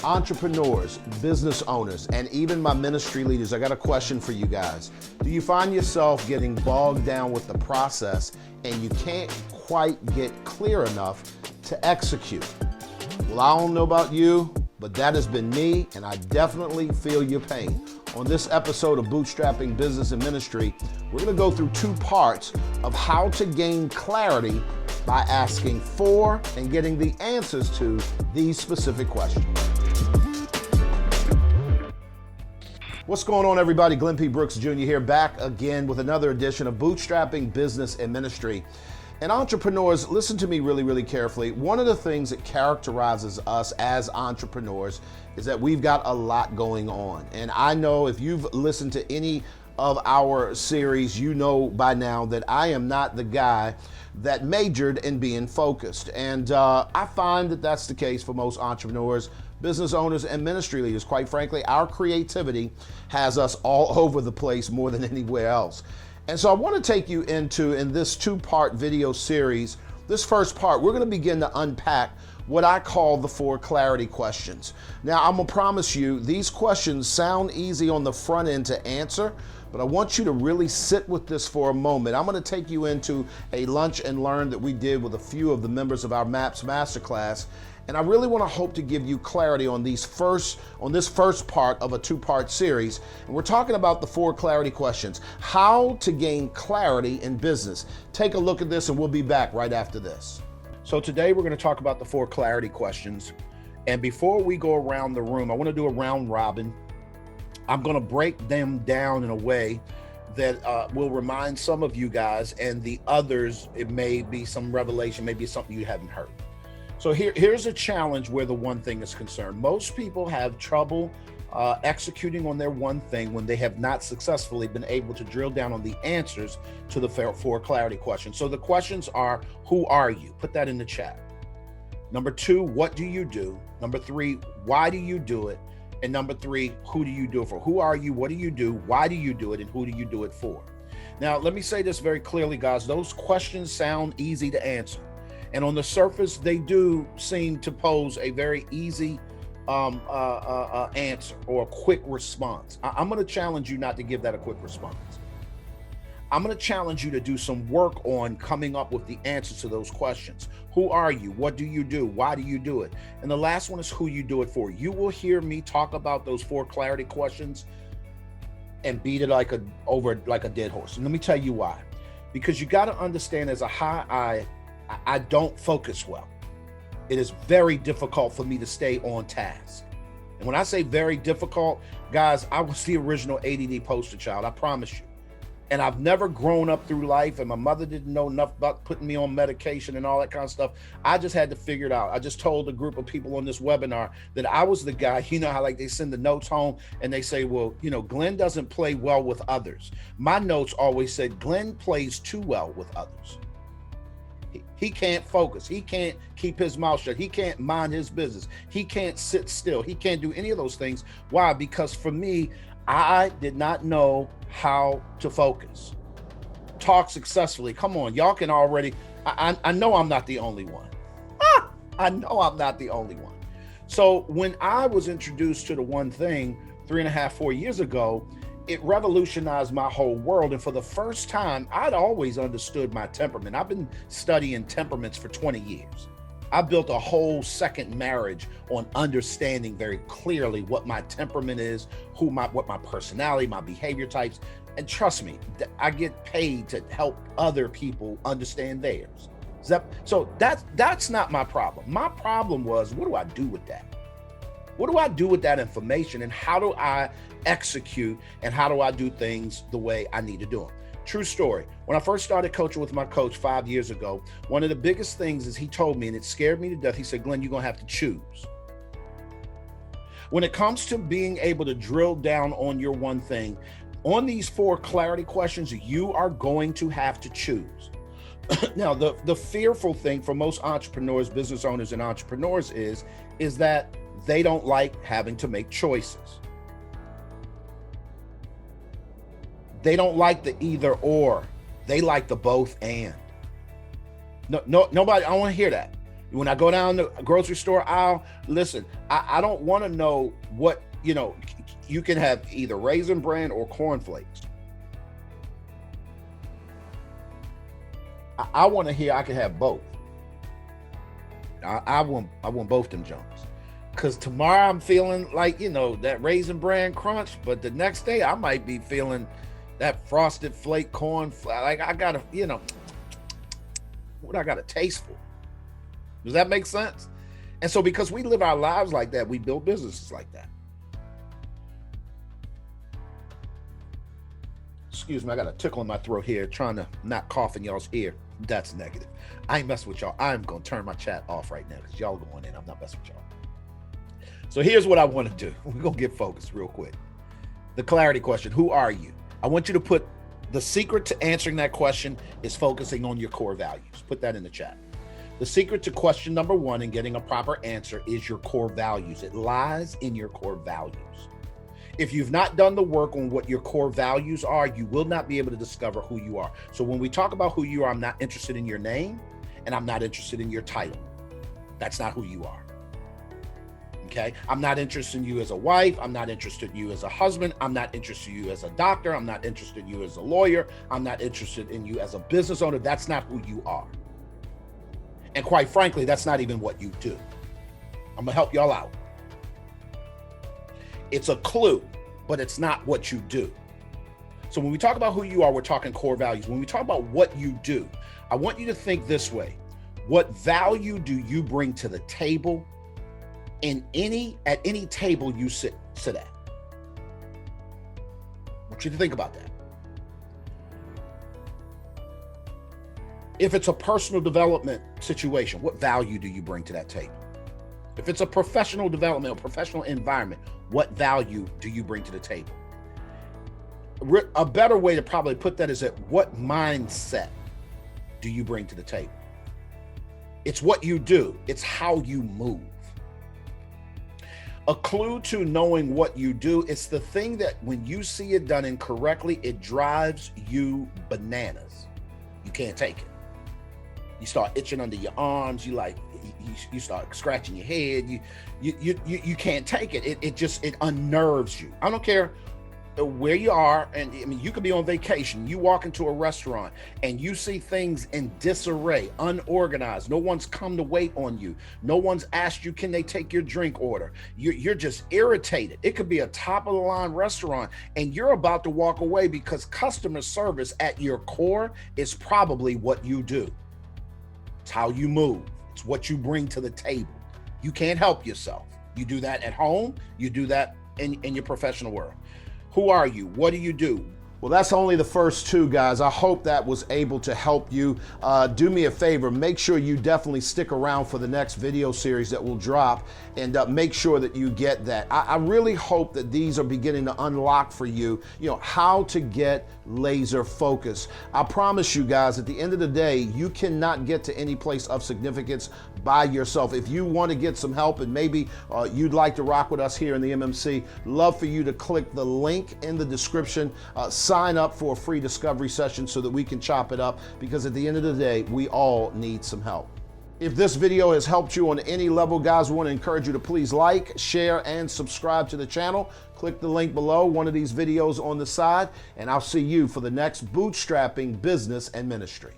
Entrepreneurs, business owners, and even my ministry leaders, I got a question for you guys. Do you find yourself getting bogged down with the process and you can't quite get clear enough to execute? Well, I don't know about you, but that has been me, and I definitely feel your pain. On this episode of Bootstrapping Business and Ministry, we're going to go through two parts of how to gain clarity by asking for and getting the answers to these specific questions. What's going on, everybody? Glenn P. Brooks Jr. here, back again with another edition of Bootstrapping Business and Ministry. And entrepreneurs, listen to me really carefully. One of the things that characterizes us as entrepreneurs is that we've got a lot going on. And I know if you've listened to any of our series, you know by now that I am not the guy that majored in being focused. And I find that that's the case for most entrepreneurs, business owners, and ministry leaders. Quite frankly, our creativity has us all over the place more than anywhere else. And so I want to take you into, in this two-part video series, this first part, we're going to begin to unpack what I call the 4 clarity questions. Now, I'm going to promise you, these questions sound easy on the front end to answer, but I want you to really sit with this for a moment. I'm going to take you into a lunch and learn that we did with a few of the members of our M.A.P.S Master Class. And I really want to hope to give you clarity on this first part of a 2-part series. And we're talking about the 4 clarity questions, how to gain clarity in business. Take a look at this and we'll be back right after this. So today we're going to talk about the 4 clarity questions. And before we go around the room, I want to do a round robin. I'm going to break them down in a way that will remind some of you guys, and the others, it may be some revelation, maybe something you haven't heard. So here's a challenge where the one thing is concerned. Most people have trouble executing on their one thing when they have not successfully been able to drill down on the answers to the 4 clarity questions. So the questions are, who are you? Put that in the chat. Number 2, what do you do? Number 3, why do you do it? And number 3, who do you do it for? Who are you? What do you do? Why do you do it? And who do you do it for? Now, let me say this very clearly, guys. Those questions sound easy to answer. And on the surface, they do seem to pose a very easy answer or a quick response. I'm going to challenge you not to give that a quick response. I'm going to challenge you to do some work on coming up with the answers to those questions. Who are you? What do you do? Why do you do it? And the last one is who you do it for. You will hear me talk about those 4 clarity questions and beat it over like a dead horse. And let me tell you why. Because you got to understand, as a high I don't focus well. It is very difficult for me to stay on task. And when I say very difficult, guys, I was the original ADD poster child, I promise you. And I've never grown up through life, and my mother didn't know enough about putting me on medication and all that kind of stuff. I just had to figure it out. I just told a group of people on this webinar that I was the guy, you know how like they send the notes home and they say, well, you know, Glenn doesn't play well with others. My notes always said, Glenn plays too well with others. He can't focus. He can't keep his mouth shut. He can't mind his business. He can't sit still. He can't do any of those things. Why? Because for me, I did not know how to focus. Talk successfully. Come on, y'all can already, I know I'm not the only one. I know I'm not the only one. So when I was introduced to the one thing 3.5, 4 years ago, it revolutionized my whole world. And for the first time, I'd always understood my temperament. I've been studying temperaments for 20 years. I built a whole second marriage on understanding very clearly what my temperament is, what my personality, my behavior types. And trust me, I get paid to help other people understand theirs. So that's not my problem. My problem was, what do I do with that? What do I do with that information, and how do I execute, and how do I do things the way I need to do them? True story. When I first started coaching with my coach 5 years ago, one of the biggest things is he told me, and it scared me to death, he said, Glenn, you're going to have to choose. When it comes to being able to drill down on your one thing, on these 4 clarity questions, you are going to have to choose. Now, the fearful thing for most entrepreneurs, business owners, and entrepreneurs is that they don't like having to make choices. They don't like the either or. They like the both and. No, nobody, I don't want to hear that. When I go down the grocery store aisle, listen, I don't want to know what, you can have either Raisin Bran or cornflakes. I want to hear I can have both. I want both them junks. Because tomorrow I'm feeling like, that Raisin Bran crunch, but the next day I might be feeling that Frosted Flake corn. Like I got to, what I got a taste for. Does that make sense? And so because we live our lives like that, we build businesses like that. Excuse me, I got a tickle in my throat here, trying to not cough in y'all's ear. That's negative. I ain't messing with y'all. I'm going to turn my chat off right now because y'all going in. I'm not messing with y'all. So here's what I want to do. We're going to get focused real quick. The clarity question, who are you? I want you to put the secret to answering that question is focusing on your core values. Put that in the chat. The secret to question number one and getting a proper answer is your core values. It lies in your core values. If you've not done the work on what your core values are, you will not be able to discover who you are. So when we talk about who you are, I'm not interested in your name and I'm not interested in your title. That's not who you are. Okay? I'm not interested in you as a wife. I'm not interested in you as a husband. I'm not interested in you as a doctor. I'm not interested in you as a lawyer. I'm not interested in you as a business owner. That's not who you are. And quite frankly, that's not even what you do. I'm gonna help y'all out. It's a clue, but it's not what you do. So when we talk about who you are, we're talking core values. When we talk about what you do, I want you to think this way. What value do you bring to the table at any table you sit at? I want you to think about that. If it's a personal development situation, what value do you bring to that table? If it's a professional development or professional environment, what value do you bring to the table? A better way to probably put that is what mindset do you bring to the table? It's what you do. It's how you move. A clue to knowing what you do, it's the thing that when you see it done incorrectly, it drives you bananas. You can't take it. You start itching under your arms. You start scratching your head. You can't take it. It unnerves you. I don't care where you are. And I mean, you could be on vacation. You walk into a restaurant and you see things in disarray, unorganized. No one's come to wait on you. No one's asked you, can they take your drink order? You're just irritated. It could be a top of the line restaurant and you're about to walk away because customer service at your core is probably what you do. It's how you move. It's what you bring to the table. You can't help yourself. You do that at home. You do that in your professional world. Who are you? What do you do? Well, that's only the first two, guys. I hope that was able to help you. Do me a favor. Make sure you definitely stick around for the next video series that will drop and make sure that you get that. I really hope that these are beginning to unlock for you, how to get laser focus. I promise you guys, at the end of the day, you cannot get to any place of significance by yourself. If you want to get some help and maybe you'd like to rock with us here in the MMC, love for you to click the link in the description. Sign up for a free discovery session so that we can chop it up, because at the end of the day, we all need some help. If this video has helped you on any level, guys, we want to encourage you to please like, share, and subscribe to the channel. Click the link below, one of these videos on the side, and I'll see you for the next Bootstrapping Business and Ministry.